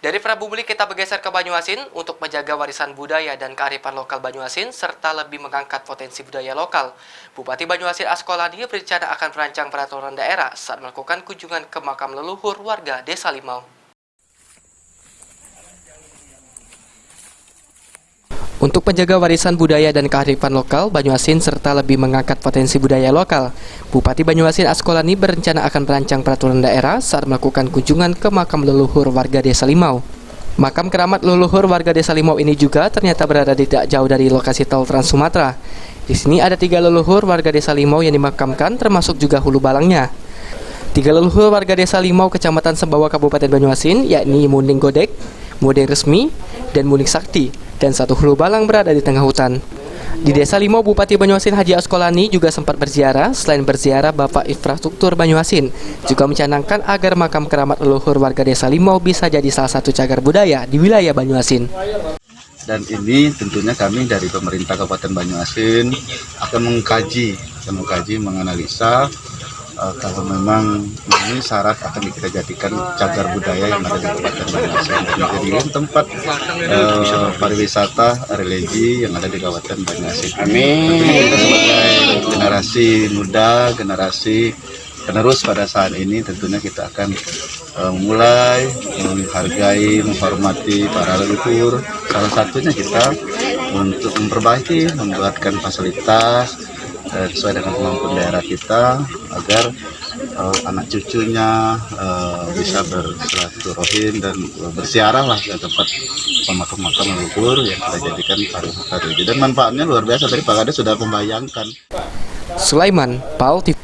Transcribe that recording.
Dari Prabu Muli kita bergeser ke Banyuasin untuk menjaga warisan budaya dan kearifan lokal Banyuasin serta lebih mengangkat potensi budaya lokal. Bupati Banyuasin Askolani berencana akan merancang peraturan daerah saat melakukan kunjungan ke makam leluhur warga Desa Limau. Untuk menjaga warisan budaya dan kearifan lokal Banyuasin serta lebih mengangkat potensi budaya lokal, Bupati Banyuasin Askolani berencana akan merancang peraturan daerah saat melakukan kunjungan ke makam leluhur warga Desa Limau. Makam keramat leluhur warga Desa Limau ini juga ternyata berada tidak jauh dari lokasi tol Trans Sumatera. Di sini ada 3 leluhur warga Desa Limau yang dimakamkan, termasuk juga hulu balangnya. 3 leluhur warga Desa Limau, Kecamatan Sembawa, Kabupaten Banyuasin, yakni Muning Godek, Muning Resmi, dan Muning Sakti, dan 1 hulu balang berada di tengah hutan. Di Desa Limau, Bupati Banyuasin Haji Askolani juga sempat berziarah. Selain berziarah, Bapak Infrastruktur Banyuasin juga mencanangkan agar makam keramat leluhur warga Desa Limau bisa jadi salah satu cagar budaya di wilayah Banyuasin. Dan ini tentunya kami dari pemerintah Kabupaten Banyuasin akan mengkaji, menganalisa kalau memang ini syarat akan kita jadikan cagar budaya yang ada di Kabupaten Banyuasin dan menjadi tempat pariwisata religi yang ada di Kabupaten Banyuasin. Amin. Kita sebagai generasi muda, generasi penerus pada saat ini tentunya kita akan mulai menghargai, menghormati para leluhur. Salah satunya kita untuk memperbaiki, membuatkan fasilitas sesuai dengan kemampuan daerah kita agar anak cucunya bisa bersilaturahim dan bersiarah lah ke tempat makam leluhur yang kita jadikan pariwisata religi. Dan manfaatnya luar biasa, tadi Pak Kades sudah membayangkan. Sulaiman, PAL TV.